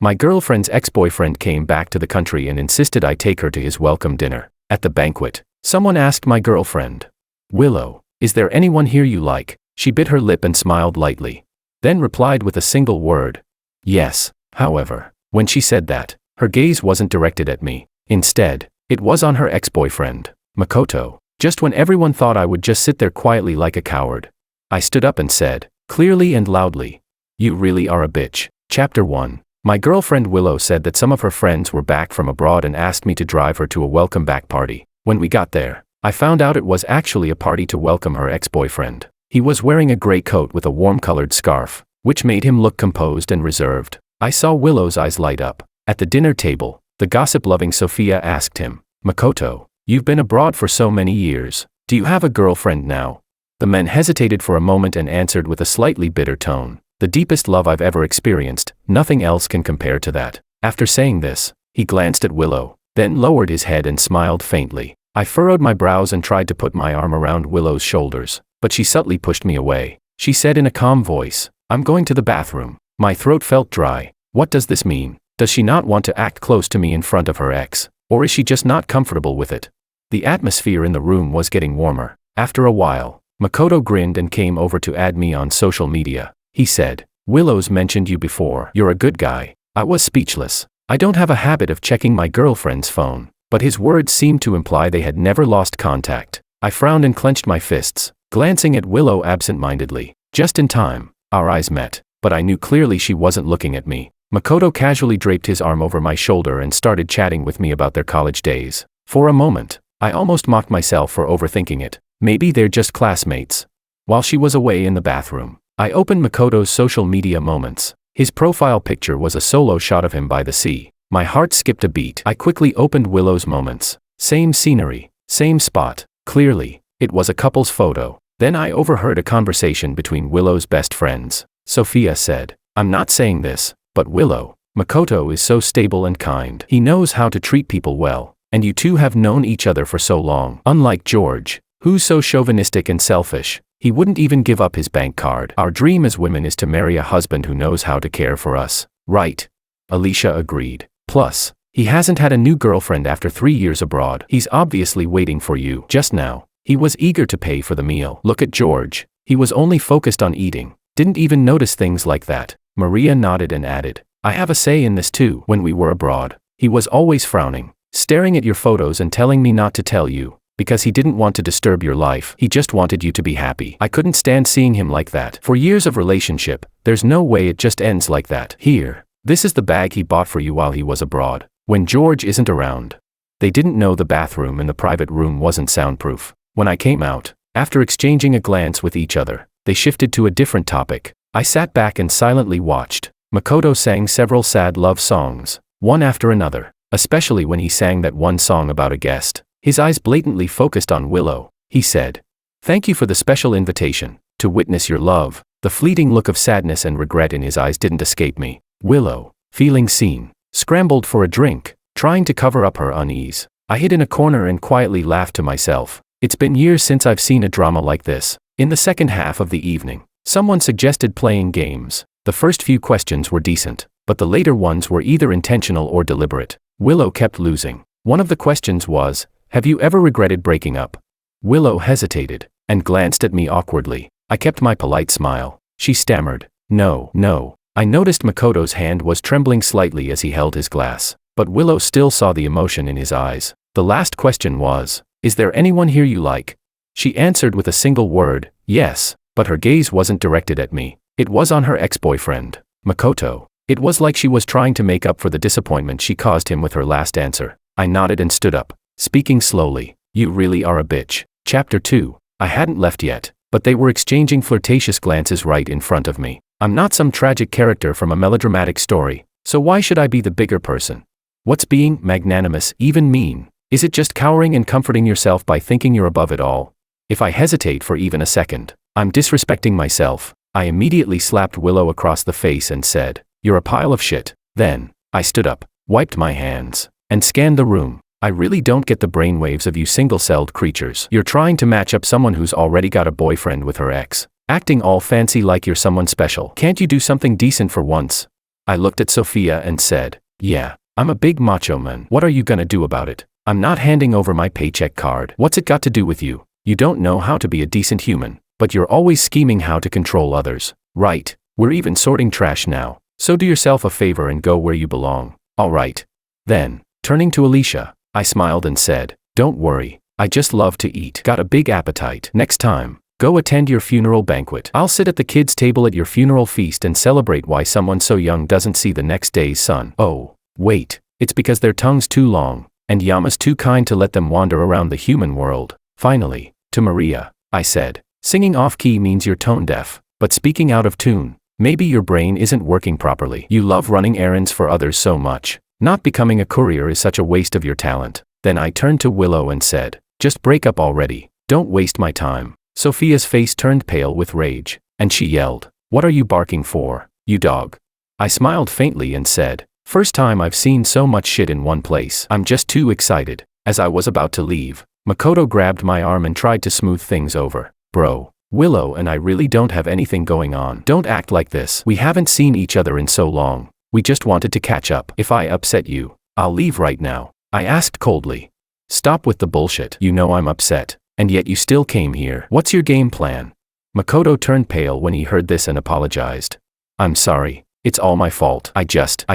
My girlfriend's ex-boyfriend came back to the country and insisted I take her to his welcome dinner. At the banquet, someone asked my girlfriend, "Willow, is there anyone here you like?" She bit her lip and smiled lightly. Then replied with a single word, "Yes." However, when she said that, her gaze wasn't directed at me. Instead, it was on her ex-boyfriend, Makoto. Just when everyone thought I would just sit there quietly like a coward, I stood up and said, clearly and loudly, "You really are a bitch." Chapter 1. My girlfriend Willow said that some of her friends were back from abroad and asked me to drive her to a welcome back party. When we got there, I found out it was actually a party to welcome her ex-boyfriend. He was wearing a gray coat with a warm-colored scarf, which made him look composed and reserved. I saw Willow's eyes light up. At the dinner table, the gossip-loving Sophia asked him, "Makoto, you've been abroad for so many years. Do you have a girlfriend now?" The man hesitated for a moment and answered with a slightly bitter tone, "The deepest love I've ever experienced, nothing else can compare to that." After saying this, he glanced at Willow, then lowered his head and smiled faintly. I furrowed my brows and tried to put my arm around Willow's shoulders, but she subtly pushed me away. She said in a calm voice, "I'm going to the bathroom." My throat felt dry. What does this mean? Does she not want to act close to me in front of her ex, or is she just not comfortable with it? The atmosphere in the room was getting warmer. After a while, Makoto grinned and came over to add me on social media. He said, "Willow's mentioned you before. You're a good guy." I was speechless. I don't have a habit of checking my girlfriend's phone, but his words seemed to imply they had never lost contact. I frowned and clenched my fists, glancing at Willow absent-mindedly. Just in time, our eyes met, but I knew clearly she wasn't looking at me. Makoto casually draped his arm over my shoulder and started chatting with me about their college days. For a moment, I almost mocked myself for overthinking it. Maybe they're just classmates. While she was away in the bathroom, I opened Makoto's social media moments. His profile picture was a solo shot of him by the sea. My heart skipped a beat. I quickly opened Willow's moments. Same scenery, same spot. Clearly, it was a couple's photo. Then I overheard a conversation between Willow's best friends. Sophia said, "I'm not saying this, but Willow, Makoto is so stable and kind. He knows how to treat people well, and you two have known each other for so long. Unlike George, who's so chauvinistic and selfish, he wouldn't even give up his bank card. Our dream as women is to marry a husband who knows how to care for us, right?" Alicia agreed. "Plus, he hasn't had a new girlfriend after 3 years abroad. He's obviously waiting for you." Just now, he was eager to pay for the meal. Look at George. He was only focused on eating, didn't even notice things like that. Maria nodded and added, "I have a say in this too. When we were abroad, he was always frowning, staring at your photos and telling me not to tell you, because he didn't want to disturb your life. He just wanted you to be happy. I couldn't stand seeing him like that. For years of relationship, there's no way it just ends like that. Here, this is the bag he bought for you while he was abroad, when George isn't around." They didn't know the bathroom in the private room wasn't soundproof. When I came out, after exchanging a glance with each other, they shifted to a different topic. I sat back and silently watched. Makoto sang several sad love songs, one after another, especially when he sang that one song about a guest. His eyes blatantly focused on Willow. He said, "Thank you for the special invitation to witness your love." The fleeting look of sadness and regret in his eyes didn't escape me. Willow, feeling seen, scrambled for a drink, trying to cover up her unease. I hid in a corner and quietly laughed to myself. It's been years since I've seen a drama like this. In the second half of the evening, someone suggested playing games. The first few questions were decent, but the later ones were either intentional or deliberate. Willow kept losing. One of the questions was, "Have you ever regretted breaking up?" Willow hesitated, and glanced at me awkwardly. I kept my polite smile. She stammered, No. I noticed Makoto's hand was trembling slightly as he held his glass, but Willow still saw the emotion in his eyes. The last question was, "Is there anyone here you like?" She answered with a single word, "Yes," but her gaze wasn't directed at me. It was on her ex-boyfriend, Makoto. It was like she was trying to make up for the disappointment she caused him with her last answer. I nodded and stood up, speaking slowly, "You really are a bitch." Chapter 2. I hadn't left yet, but they were exchanging flirtatious glances right in front of me. I'm not some tragic character from a melodramatic story, so why should I be the bigger person? What's being magnanimous even mean? Is it just cowering and comforting yourself by thinking you're above it all? If I hesitate for even a second, I'm disrespecting myself. I immediately slapped Willow across the face and said, "You're a pile of shit." Then, I stood up, wiped my hands, and scanned the room. I really don't get the brainwaves of you single-celled creatures. You're trying to match up someone who's already got a boyfriend with her ex, acting all fancy like you're someone special. Can't you do something decent for once? I looked at Sophia and said, yeah, I'm a big macho man. What are you gonna do about it? I'm not handing over my paycheck card. What's it got to do with you? You don't know how to be a decent human, but you're always scheming how to control others. Right, we're even sorting trash now, so do yourself a favor and go where you belong. All right. Then, turning to Alicia, I smiled and said, don't worry, I just love to eat. Got a big appetite. Next time, go attend your funeral banquet. I'll sit at the kids' table at your funeral feast and celebrate why someone so young doesn't see the next day's sun. Oh, wait, it's because their tongue's too long, and Yama's too kind to let them wander around the human world. Finally, to Maria, I said, singing off-key means you're tone-deaf, but speaking out of tune, maybe your brain isn't working properly. You love running errands for others so much. Not becoming a courier is such a waste of your talent. Then I turned to Willow and said, just break up already. Don't waste my time. Sophia's face turned pale with rage, and she yelled, what are you barking for, you dog? I smiled faintly and said, first time I've seen so much shit in one place. I'm just too excited. As I was about to leave, Makoto grabbed my arm and tried to smooth things over. Bro, Willow and I really don't have anything going on. Don't act like this. We haven't seen each other in so long. We just wanted to catch up. If I upset you, I'll leave right now. I asked coldly. Stop with the bullshit. You know I'm upset, and yet you still came here. What's your game plan? Makoto turned pale when he heard this and apologized. I'm sorry. It's all my fault. I just.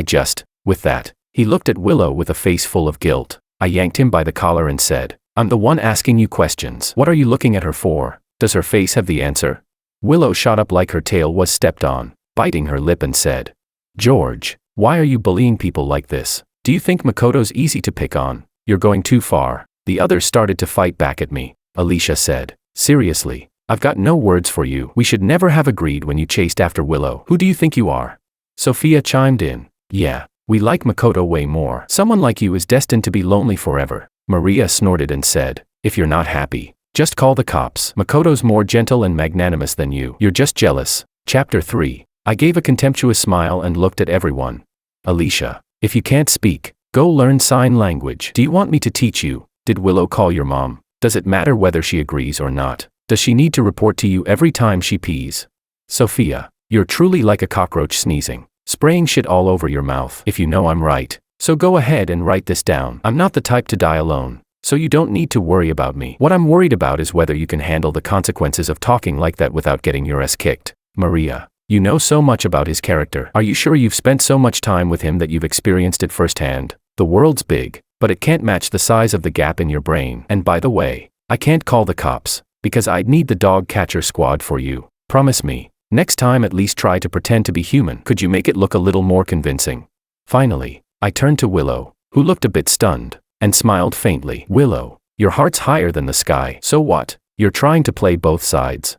With that, he looked at Willow with a face full of guilt. I yanked him by the collar and said, I'm the one asking you questions. What are you looking at her for? Does her face have the answer? Willow shot up like her tail was stepped on, biting her lip and said, George, why are you bullying people like this? Do you think Makoto's easy to pick on? You're going too far. The others started to fight back at me. Alicia said, seriously, I've got no words for you. We should never have agreed when you chased after Willow. Who do you think you are? Sophia chimed in, yeah, we like Makoto way more. Someone like you is destined to be lonely forever. Maria snorted and said, if you're not happy, just call the cops. Makoto's more gentle and magnanimous than you. You're just jealous. Chapter 3. I gave a contemptuous smile and looked at everyone. Alicia, if you can't speak, go learn sign language. Do you want me to teach you? Did Willow call your mom? Does it matter whether she agrees or not? Does she need to report to you every time she pees? Sophia, you're truly like a cockroach sneezing, spraying shit all over your mouth. If you know I'm right, so go ahead and write this down. I'm not the type to die alone, so you don't need to worry about me. What I'm worried about is whether you can handle the consequences of talking like that without getting your ass kicked. Maria, you know so much about his character. Are you sure you've spent so much time with him that you've experienced it firsthand? The world's big, but it can't match the size of the gap in your brain. And by the way, I can't call the cops, because I'd need the dog catcher squad for you. Promise me, next time at least try to pretend to be human. Could you make it look a little more convincing? Finally, I turned to Willow, who looked a bit stunned, and smiled faintly. Willow, your heart's higher than the sky. So what? You're trying to play both sides.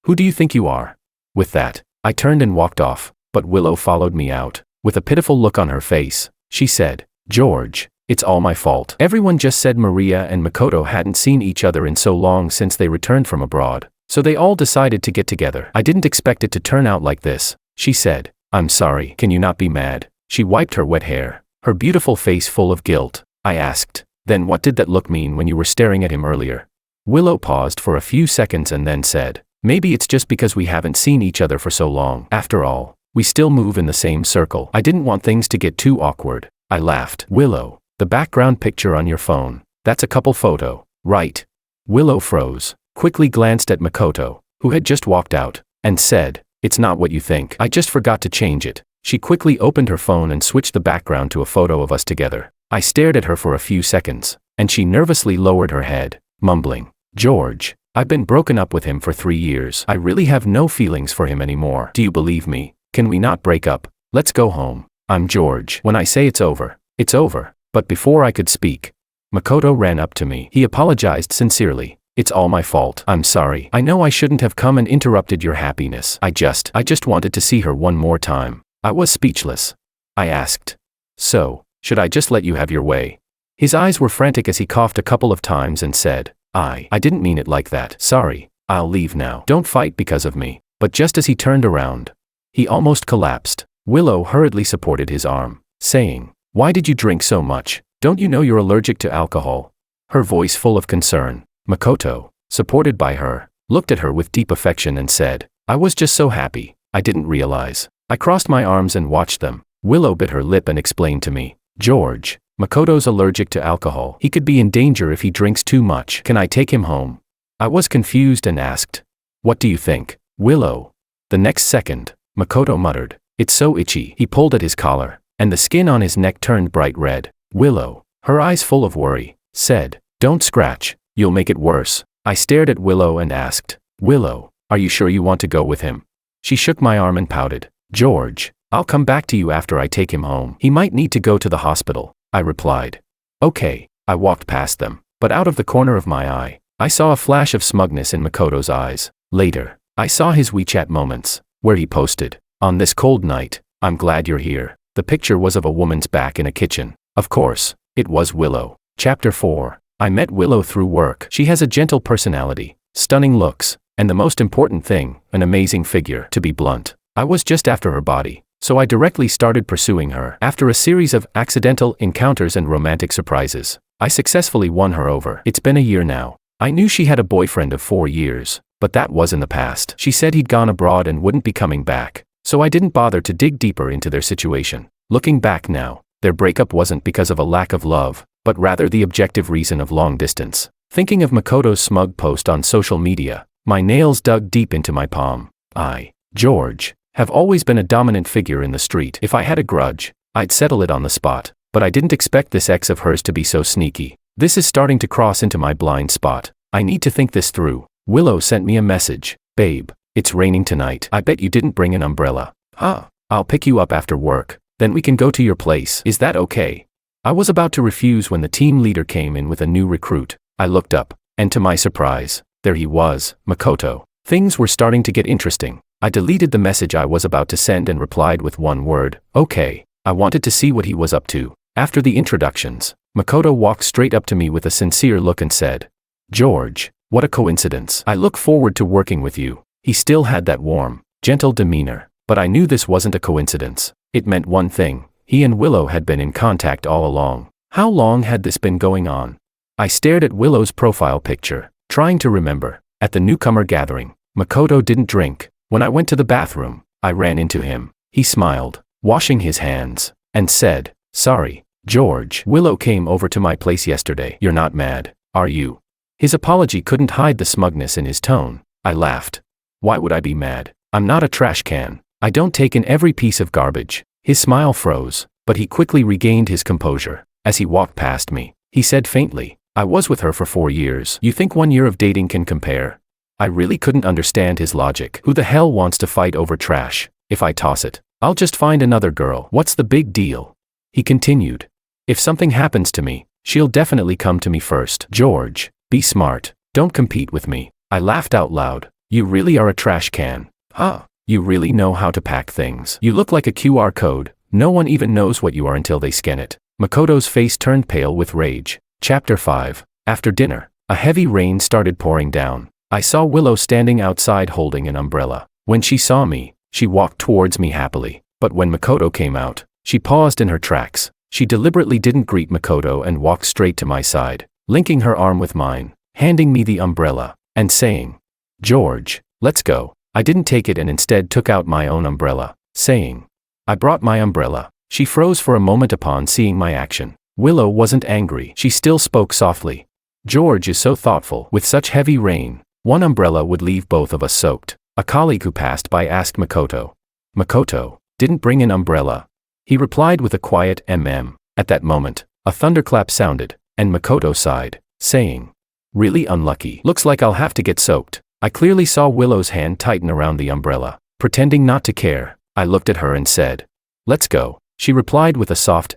Who do you think you are? With that, I turned and walked off, but Willow followed me out. With a pitiful look on her face, she said, George, it's all my fault. Everyone just said Maria and Makoto hadn't seen each other in so long since they returned from abroad, so they all decided to get together. I didn't expect it to turn out like this, she said. I'm sorry. Can you not be mad? She wiped her wet hair, her beautiful face full of guilt. I asked, then what did that look mean when you were staring at him earlier? Willow paused for a few seconds and then said, maybe it's just because we haven't seen each other for so long. After all, we still move in the same circle. I didn't want things to get too awkward. I laughed. Willow, the background picture on your phone, that's a couple photo, right? Willow froze, quickly glanced at Makoto, who had just walked out, and said, it's not what you think. I just forgot to change it. She quickly opened her phone and switched the background to a photo of us together. I stared at her for a few seconds, and she nervously lowered her head, mumbling, George, I've been broken up with him for 3 years. I really have no feelings for him anymore. Do you believe me? Can we not break up? Let's go home. I'm George. When I say it's over, it's over. But before I could speak, Makoto ran up to me. He apologized sincerely. It's all my fault. I'm sorry. I know I shouldn't have come and interrupted your happiness. I just wanted to see her one more time. I was speechless. I asked, so, should I just let you have your way? His eyes were frantic as he coughed a couple of times and said, I didn't mean it like that. Sorry, I'll leave now. Don't fight because of me. But just as he turned around, he almost collapsed. Willow hurriedly supported his arm, saying, why did you drink so much? Don't you know you're allergic to alcohol? Her voice full of concern. Makoto, supported by her, looked at her with deep affection and said, I was just so happy. I didn't realize. I crossed my arms and watched them. Willow bit her lip and explained to me, George, Makoto's allergic to alcohol. He could be in danger if he drinks too much. Can I take him home? I was confused and asked, what do you think, Willow? The next second, Makoto muttered, it's so itchy. He pulled at his collar, and the skin on his neck turned bright red. Willow, her eyes full of worry, said, don't scratch, you'll make it worse. I stared at Willow and asked, Willow, are you sure you want to go with him? She shook my arm and pouted, George, I'll come back to you after I take him home. He might need to go to the hospital, I replied. Okay. I walked past them, but out of the corner of my eye, I saw a flash of smugness in Makoto's eyes. Later, I saw his WeChat moments, where he posted, on this cold night, I'm glad you're here. The picture was of a woman's back in a kitchen. Of course, it was Willow. Chapter 4. I met Willow through work. She has a gentle personality, stunning looks, and the most important thing, an amazing figure. To be blunt, I was just after her body, so I directly started pursuing her. After a series of accidental encounters and romantic surprises, I successfully won her over. It's been a year now. I knew she had a boyfriend of 4 years, but that was in the past. She said he'd gone abroad and wouldn't be coming back, so I didn't bother to dig deeper into their situation. Looking back now, their breakup wasn't because of a lack of love, but rather the objective reason of long distance. Thinking of Makoto's smug post on social media, my nails dug deep into my palm. I, George, have always been a dominant figure in the street. If I had a grudge, I'd settle it on the spot, but I didn't expect this ex of hers to be so sneaky. This is starting to cross into my blind spot. I need to think this through. Willow sent me a message. Babe, it's raining tonight. I bet you didn't bring an umbrella. Huh? I'll pick you up after work. Then we can go to your place. Is that okay? I was about to refuse when the team leader came in with a new recruit. I looked up, and to my surprise, there he was, Makoto. Things were starting to get interesting. I deleted the message I was about to send and replied with one word, okay. I wanted to see what he was up to. After the introductions, Makoto walked straight up to me with a sincere look and said, George, what a coincidence. I look forward to working with you. He still had that warm, gentle demeanor, but I knew this wasn't a coincidence. It meant one thing. He and Willow had been in contact all along. How long had this been going on? I stared at Willow's profile picture, trying to remember. At the newcomer gathering, Makoto didn't drink. When I went to the bathroom, I ran into him. He smiled, washing his hands, and said, sorry, George. Willow came over to my place yesterday. You're not mad, are you? His apology couldn't hide the smugness in his tone. I laughed. Why would I be mad? I'm not a trash can. I don't take in every piece of garbage. His smile froze, but he quickly regained his composure. As he walked past me, he said faintly, I was with her for 4 years. You think 1 year of dating can compare? I really couldn't understand his logic. Who the hell wants to fight over trash? If I toss it, I'll just find another girl. What's the big deal? He continued. If something happens to me, she'll definitely come to me first. George, be smart. Don't compete with me. I laughed out loud. You really are a trash can. Huh? You really know how to pack things. You look like a QR code. No one even knows what you are until they scan it. Makoto's face turned pale with rage. Chapter 5. After dinner, a heavy rain started pouring down. I saw Willow standing outside holding an umbrella. When she saw me, she walked towards me happily. But when Makoto came out, she paused in her tracks. She deliberately didn't greet Makoto and walked straight to my side, linking her arm with mine, handing me the umbrella, and saying, George, let's go. I didn't take it and instead took out my own umbrella, saying, I brought my umbrella. She froze for a moment upon seeing my action. Willow wasn't angry. She still spoke softly. George is so thoughtful. With such heavy rain, one umbrella would leave both of us soaked. A colleague who passed by asked Makoto. Makoto, didn't bring an umbrella. He replied with a quiet At that moment, a thunderclap sounded, and Makoto sighed, saying, really unlucky. Looks like I'll have to get soaked. I clearly saw Willow's hand tighten around the umbrella. Pretending not to care, I looked at her and said, let's go. She replied with a soft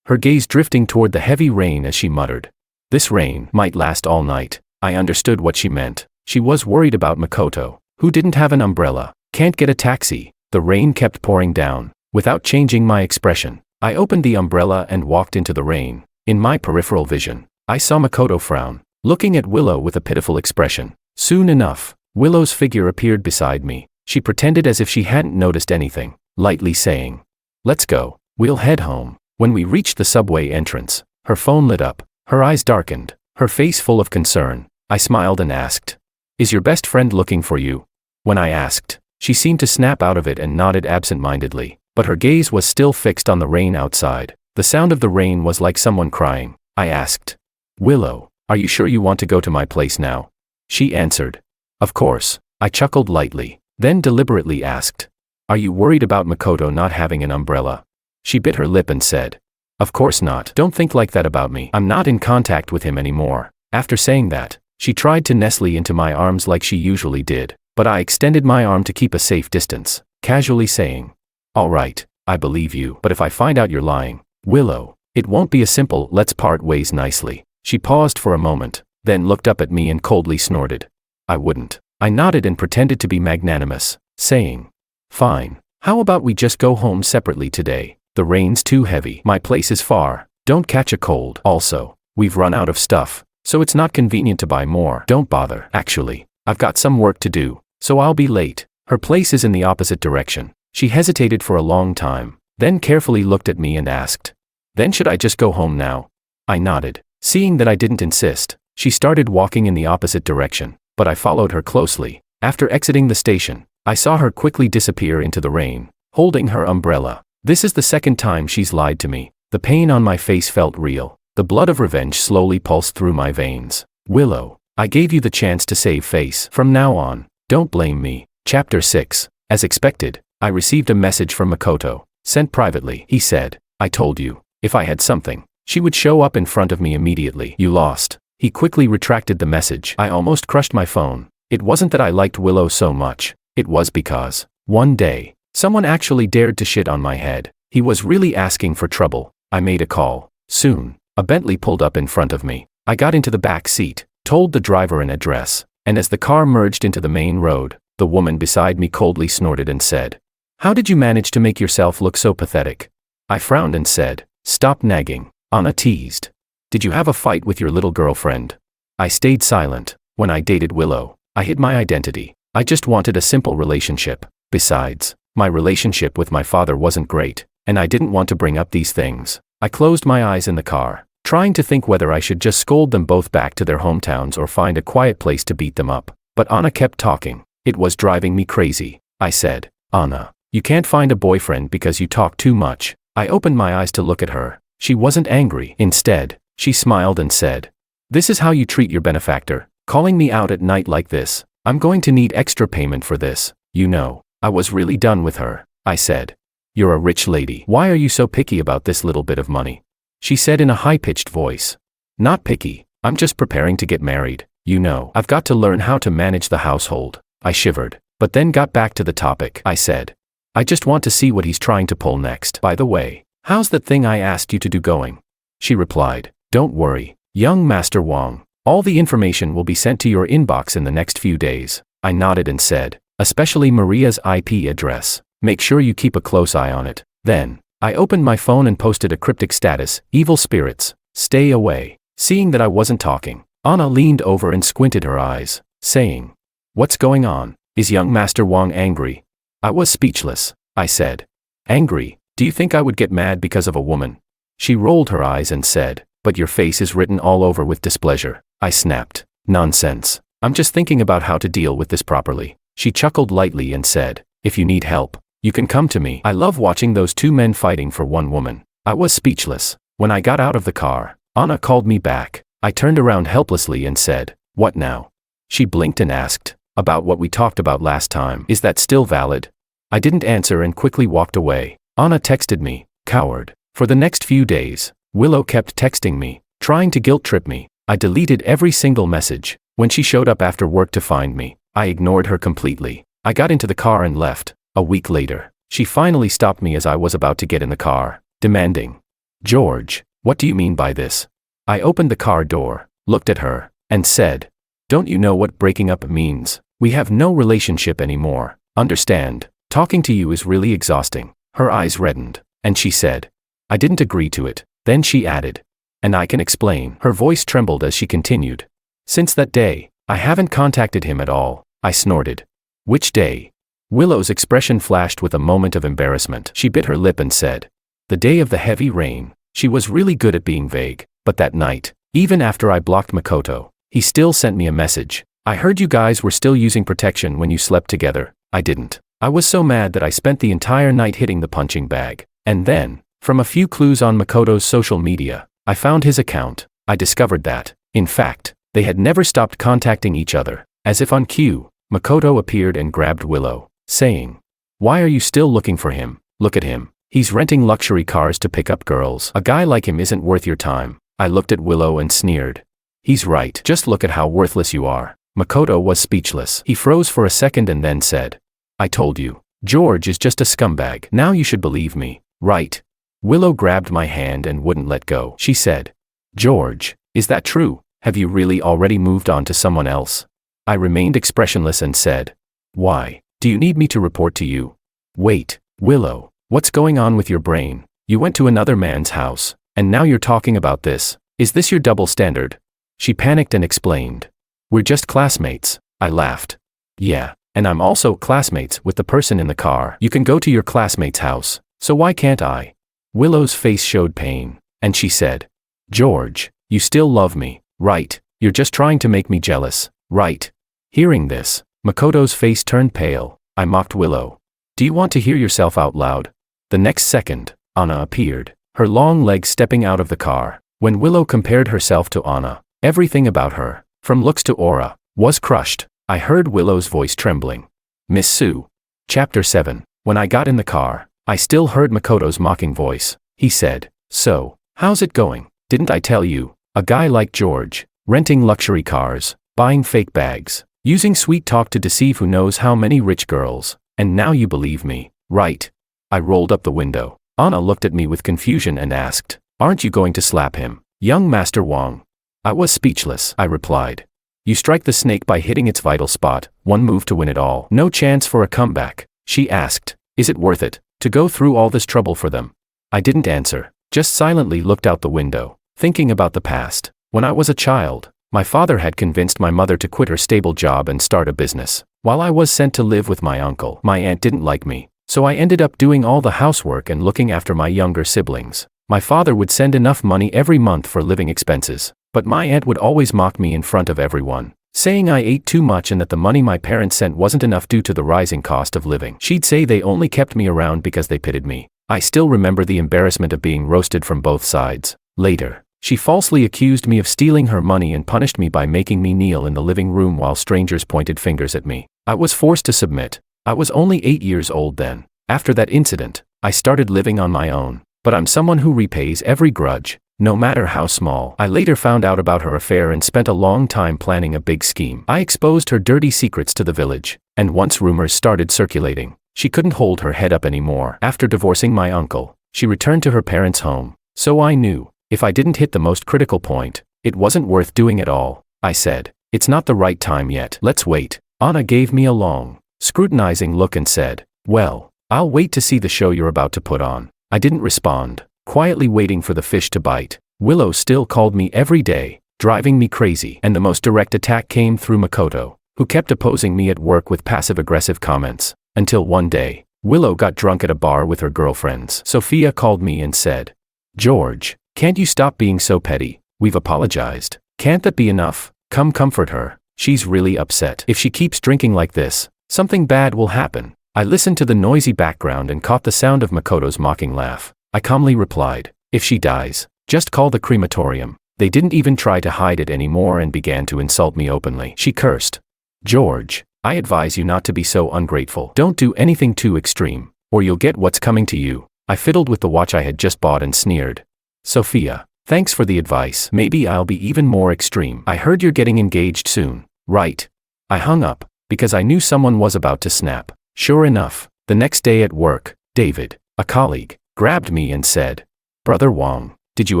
her gaze drifting toward the heavy rain as she muttered, this rain might last all night. I understood what she meant. She was worried about Makoto, who didn't have an umbrella. Can't get a taxi. The rain kept pouring down. Without changing my expression, I opened the umbrella and walked into the rain. In my peripheral vision, I saw Makoto frown, looking at Willow with a pitiful expression. Soon enough, Willow's figure appeared beside me. She pretended as if she hadn't noticed anything, lightly saying, let's go. We'll head home. When we reached the subway entrance, her phone lit up. Her eyes darkened, her face full of concern. I smiled and asked, is your best friend looking for you? When I asked, She seemed to snap out of it and nodded absent-mindedly, but her gaze was still fixed on the rain outside. The sound of the rain was like someone crying. I asked, "Willow, are you sure you want to go to my place now?" She answered, "Of course." I chuckled lightly, then deliberately asked, "Are you worried about Makoto not having an umbrella?" She bit her lip and said, "Of course not. Don't think like that about me. I'm not in contact with him anymore." After saying that, she tried to nestle into my arms like she usually did, but I extended my arm to keep a safe distance, casually saying, "All right, I believe you, but if I find out you're lying, Willow, it won't be a simple let's part ways nicely." She paused for a moment, then looked up at me and coldly snorted. "I wouldn't." I nodded and pretended to be magnanimous, saying, "Fine. How about we just go home separately today? The rain's too heavy. My place is far. Don't catch a cold. Also, we've run out of stuff, so it's not convenient to buy more. Don't bother. Actually, I've got some work to do, so I'll be late." Her place is in the opposite direction. She hesitated for a long time, then carefully looked at me and asked, "Then should I just go home now?" I nodded. Seeing that I didn't insist, she started walking in the opposite direction, but I followed her closely. After exiting the station, I saw her quickly disappear into the rain, holding her umbrella. This is the second time she's lied to me. The pain on my face felt real. The blood of revenge slowly pulsed through my veins. "Willow, I gave you the chance to save face. From now on, don't blame me." Chapter 6. As expected, I received a message from Makoto, sent privately. He said, "I told you, if I had something, she would show up in front of me immediately. You lost." He quickly retracted the message. I almost crushed my phone. It wasn't that I liked Willow so much. It was because, one day, someone actually dared to shit on my head. He was really asking for trouble. I made a call. Soon, a Bentley pulled up in front of me. I got into the back seat, told the driver an address, and as the car merged into the main road, the woman beside me coldly snorted and said, "How did you manage to make yourself look so pathetic?" I frowned and said, "Stop nagging." Anna teased, "Did you have a fight with your little girlfriend?" I stayed silent. When I dated Willow, I hid my identity. I just wanted a simple relationship. Besides, my relationship with my father wasn't great, and I didn't want to bring up these things. I closed my eyes in the car, trying to think whether I should just scold them both back to their hometowns or find a quiet place to beat them up. But Anna kept talking. It was driving me crazy. I said, "Anna, you can't find a boyfriend because you talk too much." I opened my eyes to look at her. She wasn't angry. Instead, she smiled and said, "This is how you treat your benefactor, calling me out at night like this. I'm going to need extra payment for this, you know." I was really done with her. I said, "You're a rich lady. Why are you so picky about this little bit of money?" She said in a high-pitched voice, "Not picky. I'm just preparing to get married. You know, I've got to learn how to manage the household." I shivered, but then got back to the topic. I said, "I just want to see what he's trying to pull next. By the way, how's that thing I asked you to do going?" She replied, "Don't worry, young Master Wong. All the information will be sent to your inbox in the next few days." I nodded and said, "Especially Maria's IP address. Make sure you keep a close eye on it." Then, I opened my phone and posted a cryptic status, "Evil spirits, stay away." Seeing that I wasn't talking, Anna leaned over and squinted her eyes, saying, "What's going on? Is young Master Wong angry?" I was speechless. I said, "Angry? Do you think I would get mad because of a woman?" She rolled her eyes and said, "But your face is written all over with displeasure." I snapped, "Nonsense. I'm just thinking about how to deal with this properly." She chuckled lightly and said, "If you need help, you can come to me. I love watching those two men fighting for one woman." I was speechless. When I got out of the car, Anna called me back. I turned around helplessly and said, "What now?" She blinked and asked, "About what we talked about last time. Is that still valid?" I didn't answer and quickly walked away. Anna texted me, "Coward." For the next few days, Willow kept texting me, trying to guilt-trip me. I deleted every single message. When she showed up after work to find me, I ignored her completely. I got into the car and left. A week later, she finally stopped me as I was about to get in the car, demanding, "George, what do you mean by this?" I opened the car door, looked at her, and said, "Don't you know what breaking up means? We have no relationship anymore. Understand, talking to you is really exhausting." Her eyes reddened, and she said, "I didn't agree to it." Then she added, "And I can explain." Her voice trembled as she continued, "Since that day, I haven't contacted him at all." I snorted. "Which day?" Willow's expression flashed with a moment of embarrassment. She bit her lip and said, "The day of the heavy rain." She was really good at being vague, but that night, even after I blocked Makoto, he still sent me a message. "I heard you guys were still using protection when you slept together." I didn't. I was so mad that I spent the entire night hitting the punching bag. And then, from a few clues on Makoto's social media, I found his account. I discovered that, in fact, they had never stopped contacting each other. As if on cue, Makoto appeared and grabbed Willow, saying, "Why are you still looking for him? Look at him. He's renting luxury cars to pick up girls. A guy like him isn't worth your time." I looked at Willow and sneered. "He's right. Just look at how worthless you are." Makoto was speechless. He froze for a second and then said, "I told you. George is just a scumbag. Now you should believe me, right?" Willow grabbed my hand and wouldn't let go. She said, "George, is that true? Have you really already moved on to someone else?" I remained expressionless and said, "Why? Do you need me to report to you?" "Wait, Willow, what's going on with your brain? You went to another man's house, and now you're talking about this. Is this your double standard?" She panicked and explained, "We're just classmates." I laughed. "Yeah, and I'm also classmates with the person in the car. You can go to your classmate's house, so why can't I?" Willow's face showed pain, and she said, "George, you still love me, right? You're just trying to make me jealous, right?" Hearing this, Makoto's face turned pale. I mocked Willow. "Do you want to hear yourself out loud?" The next second, Anna appeared, her long legs stepping out of the car. When Willow compared herself to Anna, everything about her, from looks to aura, was crushed. I heard Willow's voice trembling. "Miss Sue." Chapter 7. When I got in the car, I still heard Makoto's mocking voice. He said, "So, how's it going? Didn't I tell you? A guy like George, renting luxury cars, buying fake bags, using sweet talk to deceive who knows how many rich girls, and now you believe me, right?" I rolled up the window. Anna looked at me with confusion and asked, "Aren't you going to slap him, young Master Wang?" I was speechless. I replied, "You strike the snake by hitting its vital spot, one move to win it all. No chance for a comeback." She asked, "Is it worth it, to go through all this trouble for them?" I didn't answer, just silently looked out the window, thinking about the past. When I was a child, my father had convinced my mother to quit her stable job and start a business. While I was sent to live with my uncle, my aunt didn't like me, so I ended up doing all the housework and looking after my younger siblings. My father would send enough money every month for living expenses, but my aunt would always mock me in front of everyone, saying I ate too much and that the money my parents sent wasn't enough due to the rising cost of living. She'd say they only kept me around because they pitied me. I still remember the embarrassment of being roasted from both sides. Later, she falsely accused me of stealing her money and punished me by making me kneel in the living room while strangers pointed fingers at me. I was forced to submit. I was only 8 years old then. After that incident, I started living on my own. But I'm someone who repays every grudge, no matter how small. I later found out about her affair and spent a long time planning a big scheme. I exposed her dirty secrets to the village, and once rumors started circulating, she couldn't hold her head up anymore. After divorcing my uncle, she returned to her parents' home. So I knew, if I didn't hit the most critical point, it wasn't worth doing at all. I said, "It's not the right time yet. Let's wait." Anna gave me a long, scrutinizing look and said, "Well, I'll wait to see the show you're about to put on." I didn't respond, quietly waiting for the fish to bite. Willow still called me every day, driving me crazy, and the most direct attack came through Makoto, who kept opposing me at work with passive-aggressive comments, until one day, Willow got drunk at a bar with her girlfriends. Sophia called me and said, "George, can't you stop being so petty? We've apologized. Can't that be enough? Come comfort her. She's really upset. If she keeps drinking like this, something bad will happen." I listened to the noisy background and caught the sound of Makoto's mocking laugh. I calmly replied, "If she dies, just call the crematorium." They didn't even try to hide it anymore and began to insult me openly. She cursed. "George, I advise you not to be so ungrateful. Don't do anything too extreme, or you'll get what's coming to you." I fiddled with the watch I had just bought and sneered. "Sophia, thanks for the advice. Maybe I'll be even more extreme. I heard you're getting engaged soon, right?" I hung up, because I knew someone was about to snap. Sure enough, the next day at work, David, a colleague, grabbed me and said, "Brother Wang, did you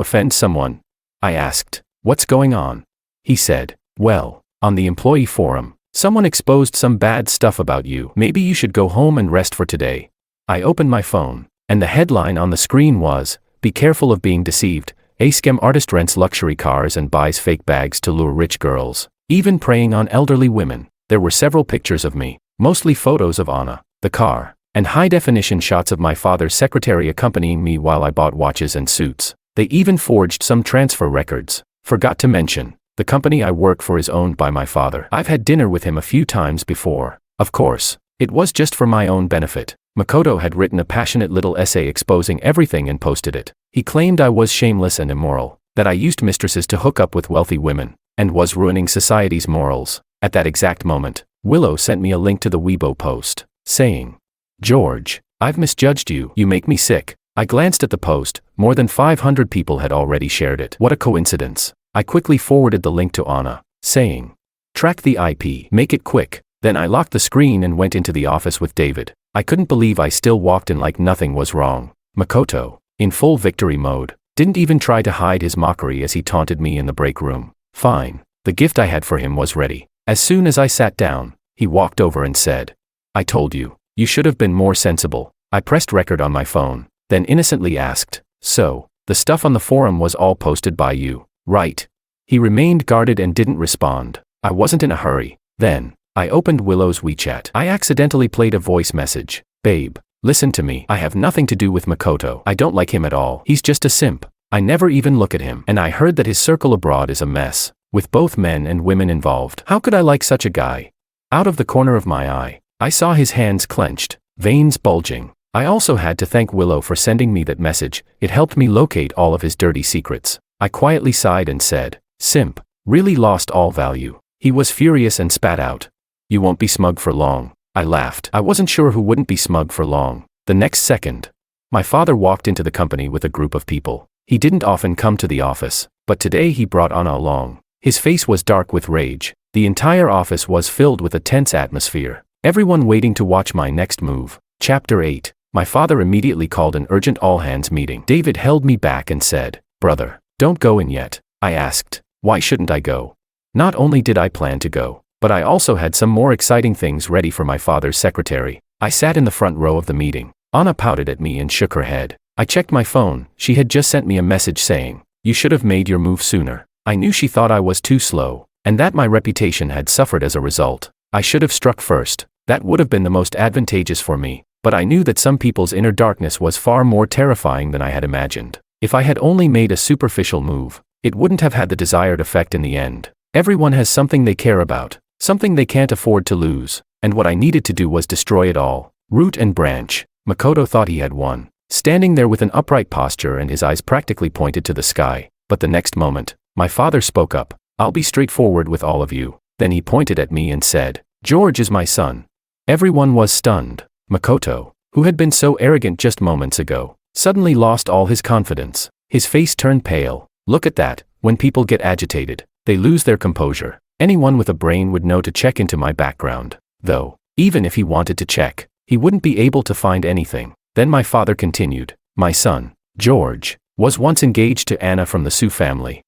offend someone?" I asked, "What's going on?" He said, "Well, on the employee forum, someone exposed some bad stuff about you. Maybe you should go home and rest for today." I opened my phone, and the headline on the screen was, "Be careful of being deceived. A scam artist rents luxury cars and buys fake bags to lure rich girls, even preying on elderly women." There were several pictures of me, mostly photos of Anna, the car, and high-definition shots of my father's secretary accompanying me while I bought watches and suits. They even forged some transfer records. Forgot to mention, the company I work for is owned by my father. I've had dinner with him a few times before. Of course, It was just for my own benefit. Makoto had written a passionate little essay exposing everything and posted it. He claimed I was shameless and immoral, that I used mistresses to hook up with wealthy women, and was ruining society's morals. At that exact moment, Willow sent me a link to the Weibo post, saying, "George, I've misjudged you. You make me sick." I glanced at the post. More than 500 people had already shared it. What a coincidence. I quickly forwarded the link to Anna, saying, "Track the IP, make it quick." Then I locked the screen and went into the office with David. I couldn't believe I still walked in like nothing was wrong. Makoto, in full victory mode, didn't even try to hide his mockery as he taunted me in the break room. Fine. The gift I had for him was ready. As soon as I sat down, he walked over and said, "I told you, you should have been more sensible." I pressed record on my phone, then innocently asked, "So, the stuff on the forum was all posted by you, right?" He remained guarded and didn't respond. I wasn't in a hurry. Then, I opened Willow's WeChat. I accidentally played a voice message. "Babe, listen to me. I have nothing to do with Makoto. I don't like him at all. He's just a simp. I never even look at him. And I heard that his circle abroad is a mess, with both men and women involved. How could I like such a guy?" Out of the corner of my eye, I saw his hands clenched, veins bulging. I also had to thank Willow for sending me that message. It helped me locate all of his dirty secrets. I quietly sighed and said, "Simp, really lost all value." He was furious and spat out, "You won't be smug for long." I laughed. I wasn't sure who wouldn't be smug for long. The next second, my father walked into the company with a group of people. He didn't often come to the office, but today he brought Anna along. His face was dark with rage. The entire office was filled with a tense atmosphere, everyone waiting to watch my next move. Chapter 8. My father immediately called an urgent all-hands meeting. David held me back and said, "Brother, don't go in yet." I asked, "Why shouldn't I go?" Not only did I plan to go, but I also had some more exciting things ready for my father's secretary. I sat in the front row of the meeting. Anna pouted at me and shook her head. I checked my phone. She had just sent me a message saying, "You should have made your move sooner." I knew she thought I was too slow, and that my reputation had suffered as a result. I should have struck first. That would have been the most advantageous for me. But I knew that some people's inner darkness was far more terrifying than I had imagined. If I had only made a superficial move, it wouldn't have had the desired effect in the end. Everyone has something they care about, something they can't afford to lose, and what I needed to do was destroy it all, root and branch. Makoto thought he had won, standing there with an upright posture and his eyes practically pointed to the sky. But the next moment, my father spoke up, "I'll be straightforward with all of you." Then he pointed at me and said, "George is my son." Everyone was stunned. Makoto, who had been so arrogant just moments ago, suddenly lost all his confidence. His face turned pale. Look at that. When people get agitated, they lose their composure. Anyone with a brain would know to check into my background. Though, even if he wanted to check, he wouldn't be able to find anything. Then my father continued, "My son, George, was once engaged to Anna from the Sue family."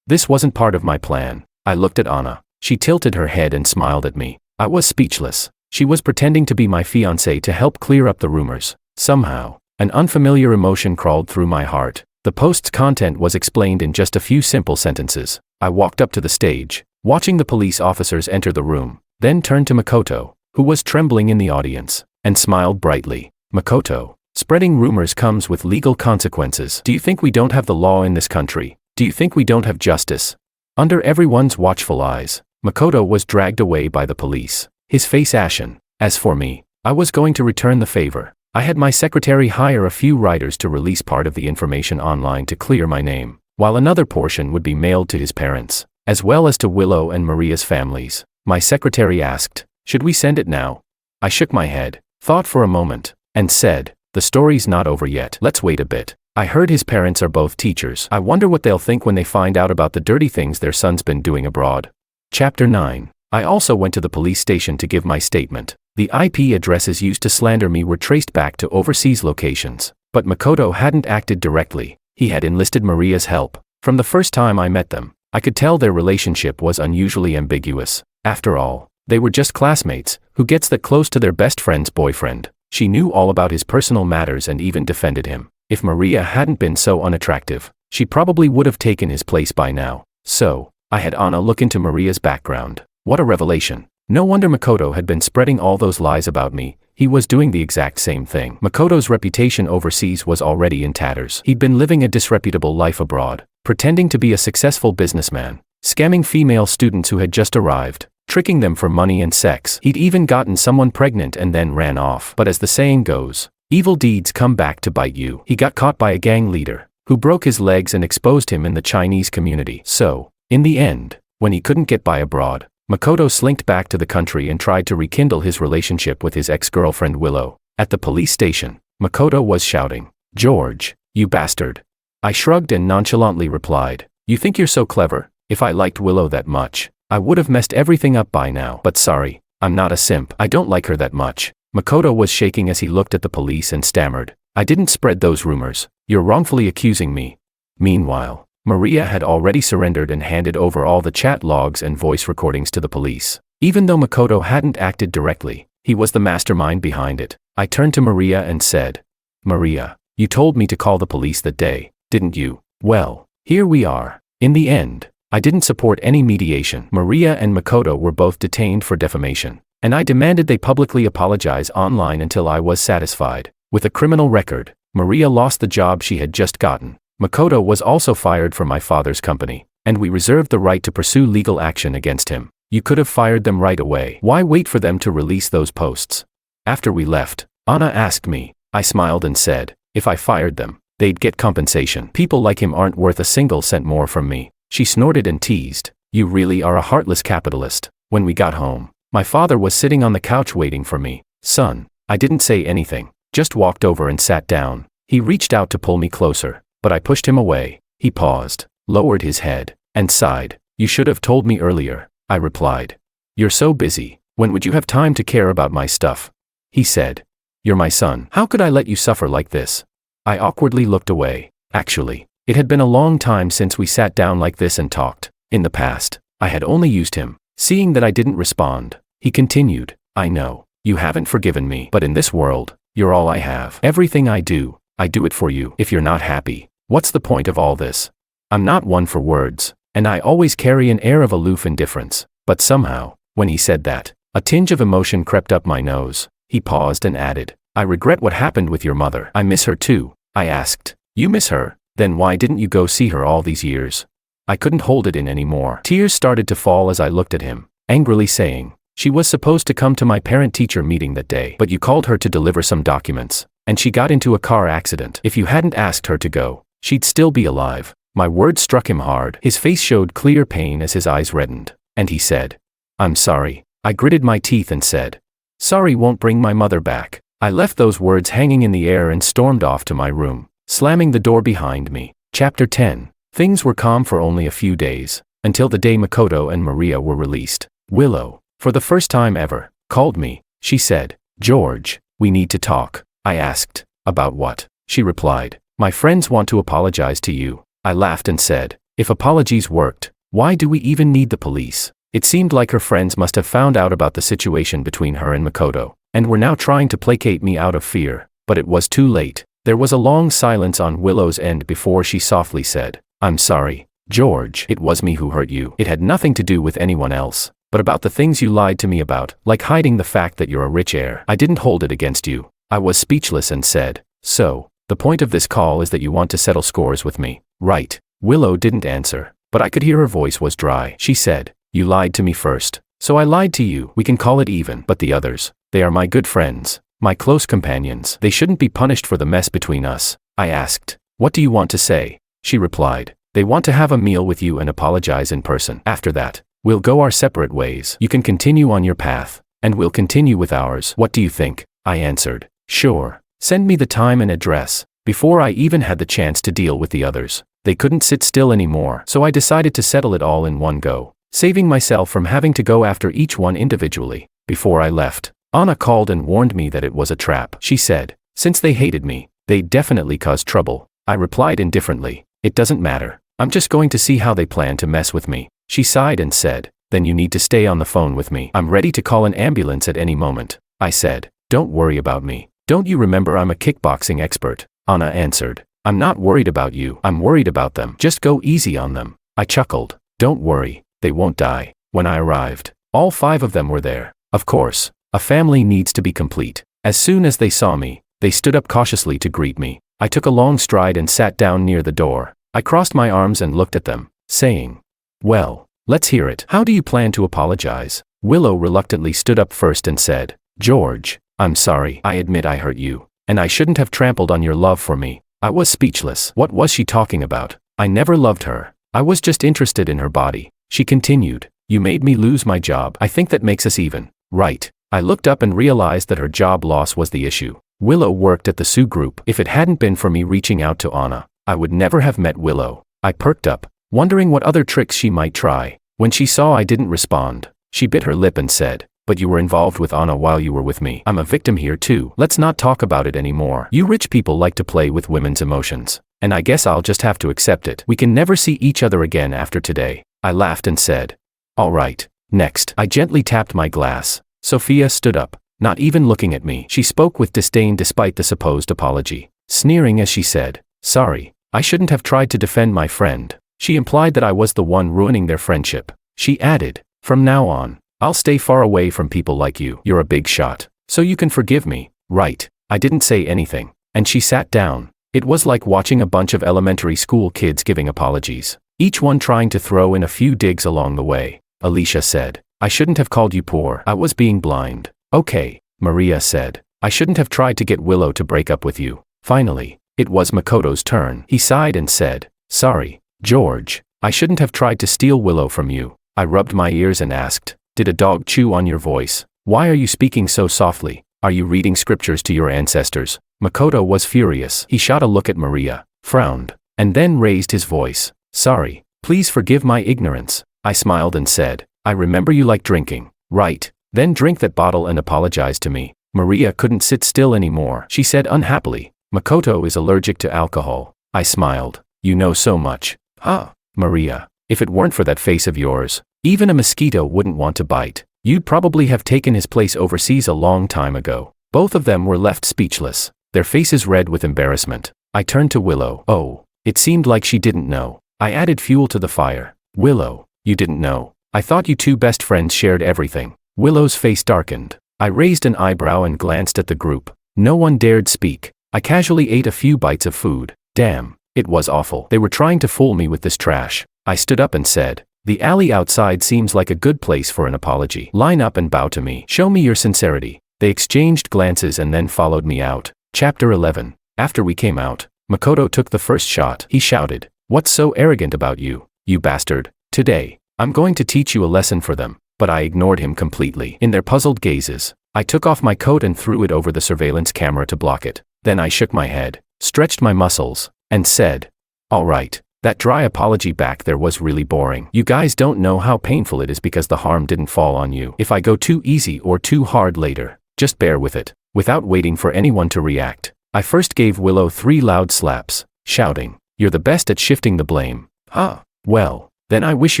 This wasn't part of my plan. I looked at Anna. She tilted her head and smiled at me. I was speechless. She was pretending to be my fiancé to help clear up the rumors. Somehow, an unfamiliar emotion crawled through my heart. The post's content was explained in just a few simple sentences. I walked up to the stage, watching the police officers enter the room, then turned to Makoto, who was trembling in the audience, and smiled brightly. "Makoto, spreading rumors comes with legal consequences. Do you think we don't have the law in this country? Do you think we don't have justice?" Under everyone's watchful eyes, Makoto was dragged away by the police, his face ashen. As for me, I was going to return the favor. I had my secretary hire a few writers to release part of the information online to clear my name, while another portion would be mailed to his parents, as well as to Willow and Maria's families. My secretary asked, "Should we send it now?" I shook my head, thought for a moment, and said, "The story's not over yet. Let's wait a bit." I heard his parents are both teachers. I wonder what they'll think when they find out about the dirty things their son's been doing abroad. Chapter 9. I also went to the police station to give my statement. The IP addresses used to slander me were traced back to overseas locations, but Makoto hadn't acted directly. He had enlisted Maria's help. From the first time I met them, I could tell their relationship was unusually ambiguous. After all, they were just classmates. Who gets that close to their best friend's boyfriend? She knew all about his personal matters and even defended him. If Maria hadn't been so unattractive, she probably would have taken his place by now. So, I had Anna look into Maria's background. What a revelation. No wonder Makoto had been spreading all those lies about me. He was doing the exact same thing. Makoto's reputation overseas was already in tatters. He'd been living a disreputable life abroad, pretending to be a successful businessman, scamming female students who had just arrived, tricking them for money and sex. He'd even gotten someone pregnant and then ran off. But as the saying goes, evil deeds come back to bite you. He got caught by a gang leader, who broke his legs and exposed him in the Chinese community. So, in the end, when he couldn't get by abroad, Makoto slinked back to the country and tried to rekindle his relationship with his ex-girlfriend Willow. At the police station, Makoto was shouting, "George, you bastard." I shrugged and nonchalantly replied, "You think you're so clever? If I liked Willow that much, I would have messed everything up by now. But sorry, I'm not a simp. I don't like her that much." Makoto was shaking as he looked at the police and stammered, "I didn't spread those rumors. You're wrongfully accusing me." Meanwhile, Maria had already surrendered and handed over all the chat logs and voice recordings to the police. Even though Makoto hadn't acted directly, he was the mastermind behind it. I turned to Maria and said, "Maria, you told me to call the police that day, didn't you? Well, here we are." In the end, I didn't support any mediation. Maria and Makoto were both detained for defamation, and I demanded they publicly apologize online until I was satisfied. With a criminal record, Maria lost the job she had just gotten. Makoto was also fired from my father's company, and we reserved the right to pursue legal action against him. You could have fired them right away. Why wait for them to release those posts? After we left, Anna asked me. I smiled and said, if I fired them, they'd get compensation. People like him aren't worth a single cent more from me. She snorted and teased, "You really are a heartless capitalist." When we got home, my father was sitting on the couch waiting for me. "Son," I didn't say anything, just walked over and sat down. He reached out to pull me closer, but I pushed him away. He paused, lowered his head, and sighed. "You should have told me earlier," I replied. "You're so busy. When would you have time to care about my stuff?" He said, "You're my son. How could I let you suffer like this?" I awkwardly looked away. Actually, it had been a long time since we sat down like this and talked. In the past, I had only used him. Seeing that I didn't respond, he continued, "I know, you haven't forgiven me, but in this world, you're all I have. Everything I do it for you. If you're not happy, what's the point of all this?" I'm not one for words, and I always carry an air of aloof indifference. But somehow, when he said that, a tinge of emotion crept up my nose. He paused and added, "I regret what happened with your mother." "I miss her too," I asked. "You miss her? Then why didn't you go see her all these years?" I couldn't hold it in anymore. Tears started to fall as I looked at him, angrily saying, "She was supposed to come to my parent-teacher meeting that day, but you called her to deliver some documents, and she got into a car accident. If you hadn't asked her to go, she'd still be alive." My words struck him hard. His face showed clear pain as his eyes reddened, and he said, "I'm sorry." I gritted my teeth and said, "Sorry won't bring my mother back." I left those words hanging in the air and stormed off to my room, slamming the door behind me. Chapter 10. Things were calm for only a few days, until the day Makoto and Maria were released. Willow, for the first time ever, called me. She said, "George, we need to talk." I asked, "About what?" She replied, "My friends want to apologize to you." I laughed and said, "If apologies worked, why do we even need the police?" It seemed like her friends must have found out about the situation between her and Makoto, and were now trying to placate me out of fear. But it was too late. There was a long silence on Willow's end before she softly said, "I'm sorry, George. It was me who hurt you. It had nothing to do with anyone else, but about the things you lied to me about, like hiding the fact that you're a rich heir. I didn't hold it against you." I was speechless and said, "So, the point of this call is that you want to settle scores with me, right?" Willow didn't answer, but I could hear her voice was dry. She said, "You lied to me first, so I lied to you. We can call it even. But the others, they are my good friends, my close companions. They shouldn't be punished for the mess between us." I asked, "What do you want to say?" She replied, "They want to have a meal with you and apologize in person. After that, we'll go our separate ways. You can continue on your path, and we'll continue with ours. What do you think?" I answered, "Sure. Send me the time and address." Before I even had the chance to deal with the others, they couldn't sit still anymore, so I decided to settle it all in one go, saving myself from having to go after each one individually. Before I left, Anna called and warned me that it was a trap. She said, since they hated me, they'd definitely cause trouble. I replied indifferently, "It doesn't matter. I'm just going to see how they plan to mess with me." She sighed and said, "Then you need to stay on the phone with me. I'm ready to call an ambulance at any moment." I said, "Don't worry about me. Don't you remember I'm a kickboxing expert?" Anna answered, "I'm not worried about you. I'm worried about them. Just go easy on them." I chuckled, "Don't worry, they won't die." When I arrived, all 5 of them were there. Of course, a family needs to be complete. As soon as they saw me, they stood up cautiously to greet me. I took a long stride and sat down near the door. I crossed my arms and looked at them, saying, "Well, let's hear it. How do you plan to apologize?" Willow reluctantly stood up first and said, George, I'm sorry. I admit I hurt you. And I shouldn't have trampled on your love for me. I was speechless. What was she talking about? I never loved her. I was just interested in her body. She continued, you made me lose my job. I think that makes us even. Right. I looked up and realized that her job loss was the issue. Willow worked at the Sioux group. If it hadn't been for me reaching out to Anna, I would never have met Willow. I perked up, wondering what other tricks she might try. When she saw I didn't respond, she bit her lip and said, but you were involved with Anna while you were with me. I'm a victim here too. Let's not talk about it anymore. You rich people like to play with women's emotions. And I guess I'll just have to accept it. We can never see each other again after today. I laughed and said, all right. Next, I gently tapped my glass. Sophia stood up, not even looking at me. She spoke with disdain despite the supposed apology, sneering as she said, sorry, I shouldn't have tried to defend my friend. She implied that I was the one ruining their friendship. She added, from now on, I'll stay far away from people like you. You're a big shot. So you can forgive me, right? I didn't say anything, and she sat down. It was like watching a bunch of elementary school kids giving apologies, each one trying to throw in a few digs along the way. Alicia said, I shouldn't have called you poor. I was being blind. Okay, Maria said, I shouldn't have tried to get Willow to break up with you. Finally, it was Makoto's turn. He sighed and said, sorry, George, I shouldn't have tried to steal Willow from you. I rubbed my ears and asked, did a dog chew on your voice? Why are you speaking so softly? Are you reading scriptures to your ancestors? Makoto was furious. He shot a look at Maria, frowned, and then raised his voice. Sorry, please forgive my ignorance. I smiled and said, I remember you like drinking, right? Then drink that bottle and apologize to me. Maria couldn't sit still anymore. She said unhappily, Makoto is allergic to alcohol. I smiled. You know so much. Huh? Maria, if it weren't for that face of yours, even a mosquito wouldn't want to bite. You'd probably have taken his place overseas a long time ago. Both of them were left speechless, their faces red with embarrassment. I turned to Willow. Oh, it seemed like she didn't know. I added fuel to the fire. Willow, you didn't know. I thought you two best friends shared everything. Willow's face darkened. I raised an eyebrow and glanced at the group. No one dared speak. I casually ate a few bites of food. Damn, it was awful. They were trying to fool me with this trash. I stood up and said, the alley outside seems like a good place for an apology. Line up and bow to me. Show me your sincerity. They exchanged glances and then followed me out. Chapter 11. After we came out, Makoto took the first shot. He shouted, what's so arrogant about you, you bastard? Today, I'm going to teach you a lesson for them. But I ignored him completely. In their puzzled gazes, I took off my coat and threw it over the surveillance camera to block it. Then I shook my head, stretched my muscles, and said, all right. That dry apology back there was really boring. You guys don't know how painful it is because the harm didn't fall on you. If I go too easy or too hard later, just bear with it. Without waiting for anyone to react, I first gave Willow 3 loud slaps, shouting, you're the best at shifting the blame. Huh? Well, then I wish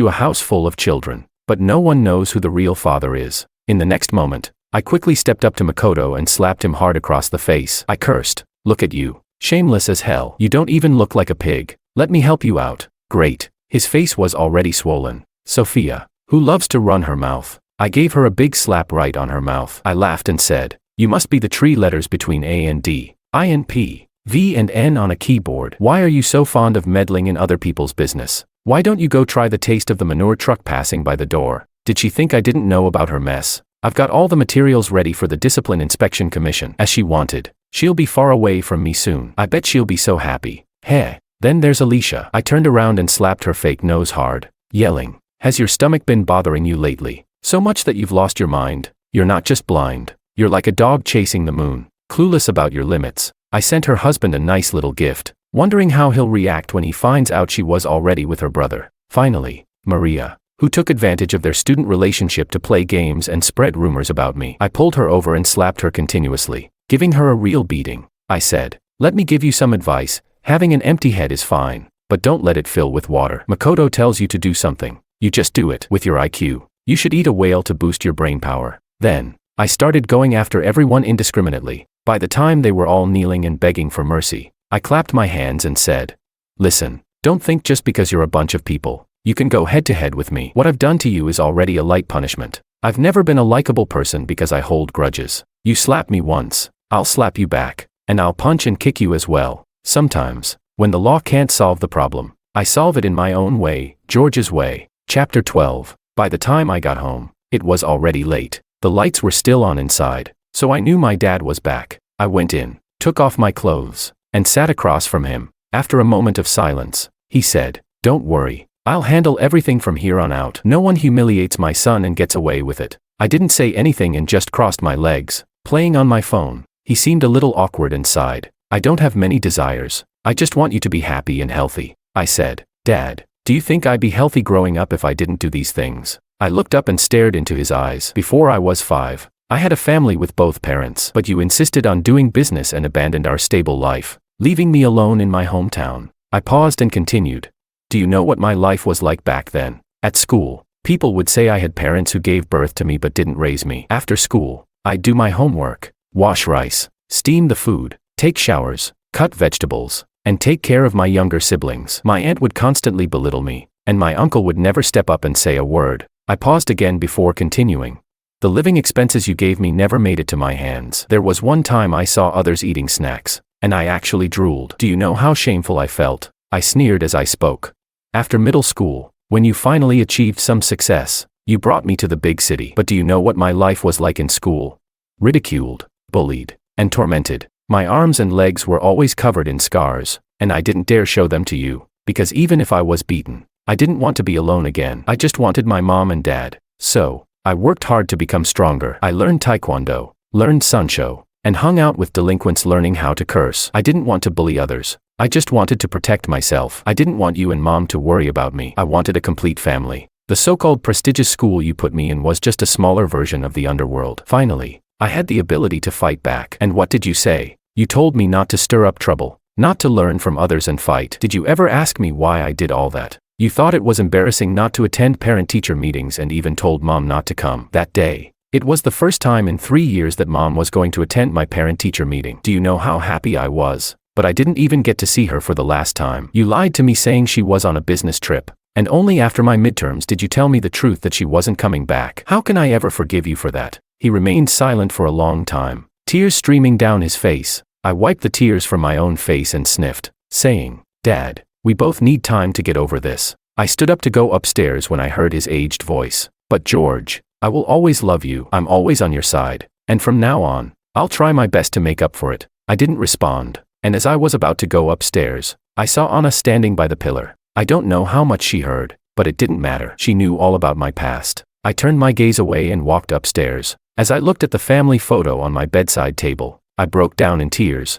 you a house full of children, but no one knows who the real father is. In the next moment, I quickly stepped up to Makoto and slapped him hard across the face. I cursed, look at you, shameless as hell. You don't even look like a pig. Let me help you out. Great. His face was already swollen. Sophia, who loves to run her mouth. I gave her a big slap right on her mouth. I laughed and said, you must be the tree letters between A and D, I and P, V and N on a keyboard. Why are you so fond of meddling in other people's business? Why don't you go try the taste of the manure truck passing by the door? Did she think I didn't know about her mess? I've got all the materials ready for the Discipline Inspection Commission, as she wanted. She'll be far away from me soon. I bet she'll be so happy. Heh. Then there's Alicia. I turned around and slapped her fake nose hard, yelling, has your stomach been bothering you lately? So much that you've lost your mind? You're not just blind. You're like a dog chasing the moon, clueless about your limits. I sent her husband a nice little gift, wondering how he'll react when he finds out she was already with her brother. Finally, Maria, who took advantage of their student relationship to play games and spread rumors about me. I pulled her over and slapped her continuously, giving her a real beating. I said, let me give you some advice. Having an empty head is fine, but don't let it fill with water. Makoto tells you to do something, you just do it. With your IQ, you should eat a whale to boost your brain power. Then, I started going after everyone indiscriminately. By the time they were all kneeling and begging for mercy, I clapped my hands and said, listen, don't think just because you're a bunch of people, you can go head to head with me. What I've done to you is already a light punishment. I've never been a likable person because I hold grudges. You slap me once, I'll slap you back, and I'll punch and kick you as well. Sometimes, when the law can't solve the problem, I solve it in my own way, George's way. Chapter 12. By the time I got home, It was already late. The lights were still on inside, so I knew my dad was back. I went in, took off my clothes, and sat across from him. After a moment of silence, he said, "Don't worry. I'll handle everything from here on out. No one humiliates my son and gets away with it." I didn't say anything and just crossed my legs, playing on my phone. He seemed a little awkward and sighed. "I don't have many desires. I just want you to be happy and healthy." I said, "Dad, do you think I'd be healthy growing up if I didn't do these things?" I looked up and stared into his eyes. "Before I was 5, I had a family with both parents, but you insisted on doing business and abandoned our stable life, leaving me alone in my hometown." I paused and continued. "Do you know what my life was like back then? At school, people would say I had parents who gave birth to me but didn't raise me. After school, I'd do my homework, wash rice, steam the food, take showers, cut vegetables, and take care of my younger siblings. My aunt would constantly belittle me, and my uncle would never step up and say a word." I paused again before continuing. "The living expenses you gave me never made it to my hands. There was one time I saw others eating snacks, and I actually drooled. Do you know how shameful I felt?" I sneered as I spoke. "After middle school, when you finally achieved some success, you brought me to the big city. But do you know what my life was like in school? Ridiculed, bullied, and tormented. My arms and legs were always covered in scars, and I didn't dare show them to you, because even if I was beaten, I didn't want to be alone again. I just wanted my mom and dad. So, I worked hard to become stronger. I learned taekwondo, learned sansho, and hung out with delinquents learning how to curse. I didn't want to bully others. I just wanted to protect myself. I didn't want you and mom to worry about me. I wanted a complete family. The so-called prestigious school you put me in was just a smaller version of the underworld. Finally, I had the ability to fight back. And what did you say? You told me not to stir up trouble, not to learn from others and fight. Did you ever ask me why I did all that? You thought it was embarrassing not to attend parent-teacher meetings and even told mom not to come. That day, it was the first time in 3 years that mom was going to attend my parent-teacher meeting. Do you know how happy I was? But I didn't even get to see her for the last time. You lied to me saying she was on a business trip, and only after my midterms did you tell me the truth that she wasn't coming back. How can I ever forgive you for that?" He remained silent for a long time, tears streaming down his face. I wiped the tears from my own face and sniffed, saying, "Dad, we both need time to get over this." I stood up to go upstairs when I heard his aged voice. "But George, I will always love you. I'm always on your side, and from now on, I'll try my best to make up for it." I didn't respond, and as I was about to go upstairs, I saw Anna standing by the pillar. I don't know how much she heard, but it didn't matter. She knew all about my past. I turned my gaze away and walked upstairs. As I looked at the family photo on my bedside table, I broke down in tears.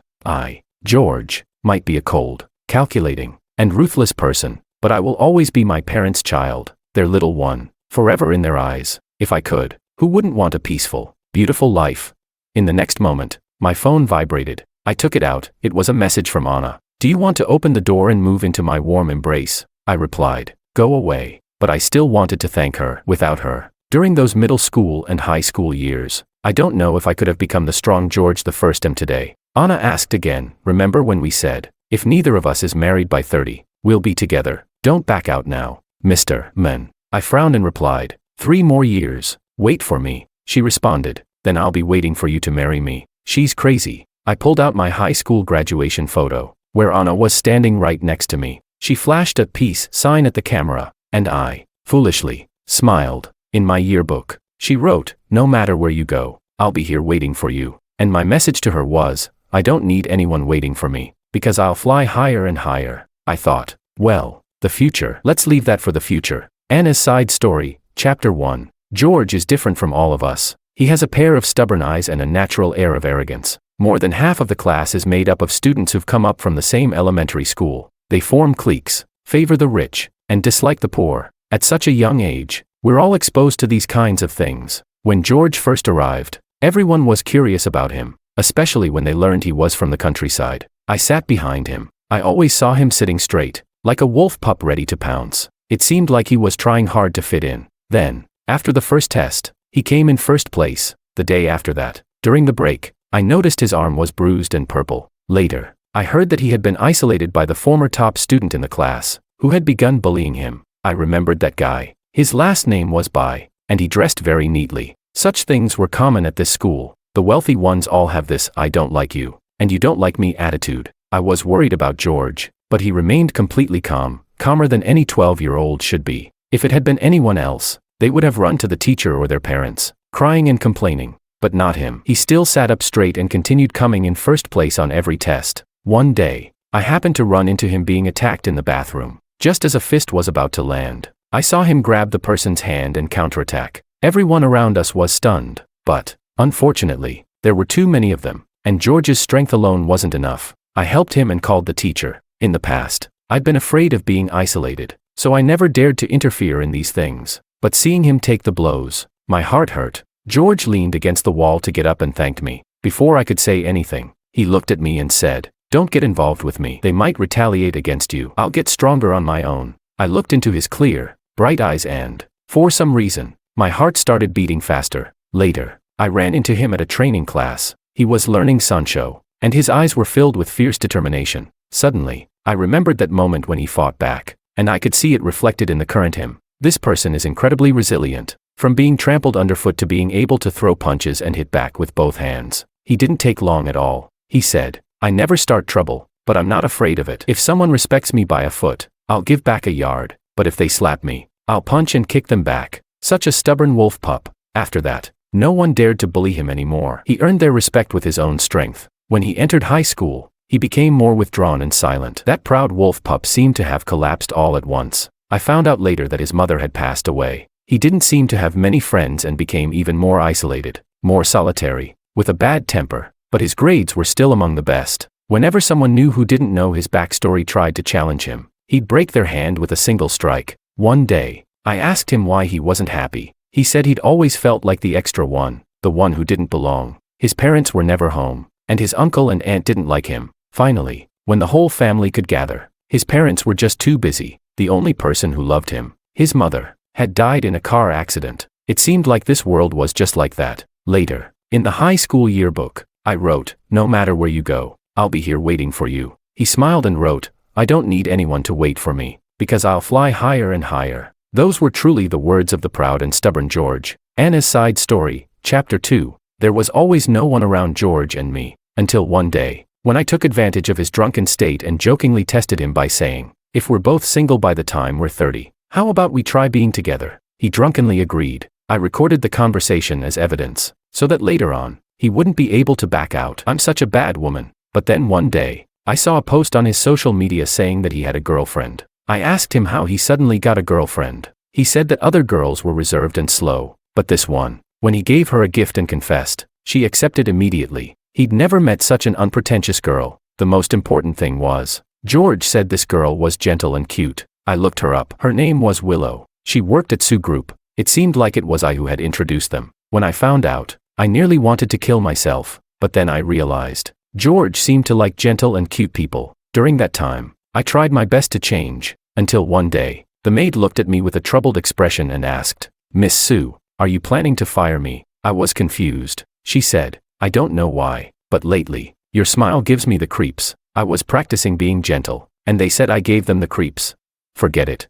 George, might be a cold, calculating, and ruthless person, but I will always be my parents' child, their little one, forever in their eyes. If I could, who wouldn't want a peaceful, beautiful life? In the next moment, my phone vibrated. I took it out. It was a message from Anna. "Do you want to open the door and move into my warm embrace?" I replied, "Go away." But I still wanted to thank her. Without her, during those middle school and high school years, I don't know if I could have become the strong George the first am today. Anna asked again, "Remember when we said, if neither of us is married by 30, we'll be together? Don't back out now, Mr. Men." I frowned and replied, 3 more years, wait for me." She responded, "Then I'll be waiting for you to marry me." She's crazy. I pulled out my high school graduation photo, where Anna was standing right next to me. She flashed a peace sign at the camera, and I, foolishly, smiled. In my yearbook, she wrote, "No matter where you go, I'll be here waiting for you." And my message to her was, I don't need anyone waiting for me, because I'll fly higher and higher. I thought, well, the future. Let's leave that for the future. Anna's side story, Chapter 1. George is different from all of us. He has a pair of stubborn eyes and a natural air of arrogance. More than half of the class is made up of students who've come up from the same elementary school. They form cliques, favor the rich, and dislike the poor. At such a young age, we're all exposed to these kinds of things. When George first arrived, everyone was curious about him, especially when they learned he was from the countryside. I sat behind him. I always saw him sitting straight, like a wolf pup ready to pounce. It seemed like he was trying hard to fit in. Then, after the first test, he came in first place. The day after that, during the break, I noticed his arm was bruised and purple. Later, I heard that he had been isolated by the former top student in the class, who had begun bullying him. I remembered that guy. His last name was Bai, and he dressed very neatly. Such things were common at this school. The wealthy ones all have this "I don't like you, and you don't like me" attitude. I was worried about George, but he remained completely calm, calmer than any 12-year-old should be. If it had been anyone else, they would have run to the teacher or their parents, crying and complaining. But not him. He still sat up straight and continued coming in first place on every test. One day, I happened to run into him being attacked in the bathroom. Just as a fist was about to land, I saw him grab the person's hand and counterattack. Everyone around us was stunned. But, unfortunately, there were too many of them, and George's strength alone wasn't enough. I helped him and called the teacher. In the past, I'd been afraid of being isolated, so I never dared to interfere in these things. But seeing him take the blows, my heart hurt. George leaned against the wall to get up and thanked me. Before I could say anything, he looked at me and said, "Don't get involved with me. They might retaliate against you. I'll get stronger on my own." I looked into his clear, bright eyes and, for some reason, my heart started beating faster. Later, I ran into him at a training class. He was learning Sancho, and his eyes were filled with fierce determination. Suddenly, I remembered that moment when he fought back, and I could see it reflected in the current him. This person is incredibly resilient. From being trampled underfoot to being able to throw punches and hit back with both hands. He didn't take long at all. He said, "I never start trouble, but I'm not afraid of it. If someone respects me by a foot, I'll give back a yard, but if they slap me, I'll punch and kick them back." Such a stubborn wolf pup. After that, no one dared to bully him anymore. He earned their respect with his own strength. When he entered high school, he became more withdrawn and silent. That proud wolf pup seemed to have collapsed all at once. I found out later that his mother had passed away. He didn't seem to have many friends and became even more isolated, more solitary, with a bad temper, but his grades were still among the best. Whenever someone new who didn't know his backstory tried to challenge him, he'd break their hand with a single strike. One day, I asked him why he wasn't happy. He said he'd always felt like the extra one, the one who didn't belong. His parents were never home, and his uncle and aunt didn't like him. Finally, when the whole family could gather, his parents were just too busy. The only person who loved him, his mother, had died in a car accident. It seemed like this world was just like that. Later, in the high school yearbook, I wrote, "No matter where you go, I'll be here waiting for you." He smiled and wrote, "I don't need anyone to wait for me, because I'll fly higher and higher." Those were truly the words of the proud and stubborn George. Anna's side story, Chapter 2. There was always no one around George and me, until one day, when I took advantage of his drunken state and jokingly tested him by saying, "If we're both single by the time we're 30, how about we try being together?" He drunkenly agreed. I recorded the conversation as evidence, so that later on, he wouldn't be able to back out. I'm such a bad woman. But then one day, I saw a post on his social media saying that he had a girlfriend. I asked him how he suddenly got a girlfriend. He said that other girls were reserved and slow, but this one, when he gave her a gift and confessed, she accepted immediately. He'd never met such an unpretentious girl. The most important thing was, George said this girl was gentle and cute. I looked her up. Her name was Willow. She worked at Sue Group. It seemed like it was I who had introduced them. When I found out, I nearly wanted to kill myself, but then I realized, George seemed to like gentle and cute people. During that time, I tried my best to change, until one day, the maid looked at me with a troubled expression and asked, "Miss Sue, are you planning to fire me?" I was confused. She said, "I don't know why, but lately, your smile gives me the creeps." I was practicing being gentle, and they said I gave them the creeps. Forget it.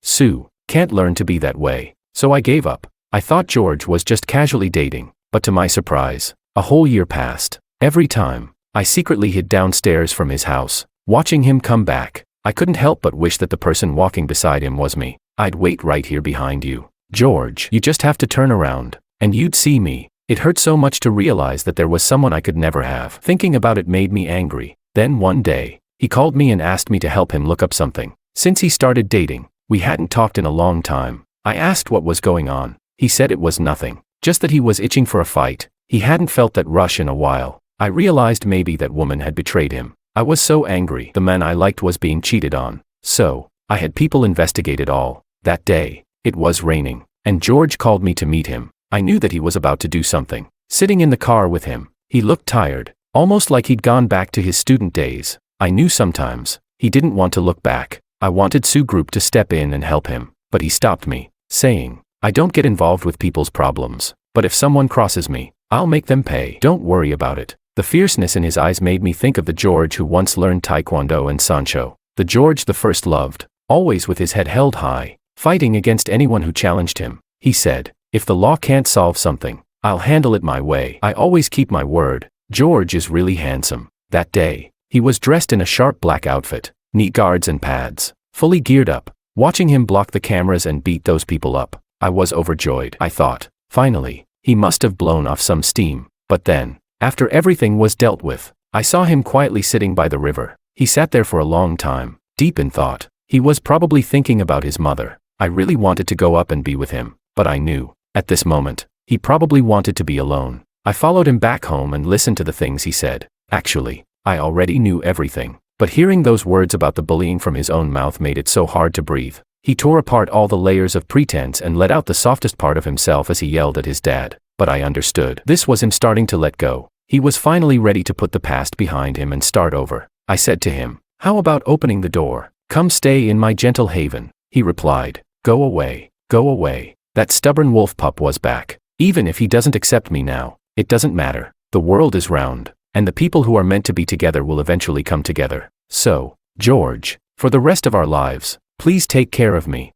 Sue, can't learn to be that way. So I gave up. I thought George was just casually dating, but to my surprise, a whole year passed. Every time, I secretly hid downstairs from his house, watching him come back. I couldn't help but wish that the person walking beside him was me. "I'd wait right here behind you, George. You just have to turn around, and you'd see me." It hurt so much to realize that there was someone I could never have. Thinking about it made me angry. Then one day, he called me and asked me to help him look up something. Since he started dating, we hadn't talked in a long time. I asked what was going on. He said it was nothing, just that he was itching for a fight. He hadn't felt that rush in a while. I realized maybe that woman had betrayed him. I was so angry. The man I liked was being cheated on. So, I had people investigate it all. That day, it was raining, and George called me to meet him. I knew that he was about to do something. Sitting in the car with him, he looked tired, almost like he'd gone back to his student days. I knew sometimes, he didn't want to look back. I wanted Sue Group to step in and help him, but he stopped me, saying, "I don't get involved with people's problems, but if someone crosses me, I'll make them pay. Don't worry about it." The fierceness in his eyes made me think of the George who once learned Taekwondo and Sancho. The George the first loved, always with his head held high, fighting against anyone who challenged him. He said, "If the law can't solve something, I'll handle it my way." I always keep my word. George is really handsome. That day, he was dressed in a sharp black outfit, knee guards and pads, fully geared up. Watching him block the cameras and beat those people up, I was overjoyed. I thought, finally, he must have blown off some steam. But then, after everything was dealt with, I saw him quietly sitting by the river. He sat there for a long time, deep in thought. He was probably thinking about his mother. I really wanted to go up and be with him, but I knew, at this moment, he probably wanted to be alone. I followed him back home and listened to the things he said. Actually, I already knew everything, but hearing those words about the bullying from his own mouth made it so hard to breathe. He tore apart all the layers of pretense and let out the softest part of himself as he yelled at his dad. But I understood. This was him starting to let go. He was finally ready to put the past behind him and start over. I said to him, "How about opening the door? Come stay in my gentle haven." He replied, "Go away, go away." That stubborn wolf pup was back. Even if he doesn't accept me now, it doesn't matter. The world is round, and the people who are meant to be together will eventually come together. So, George, for the rest of our lives, please take care of me.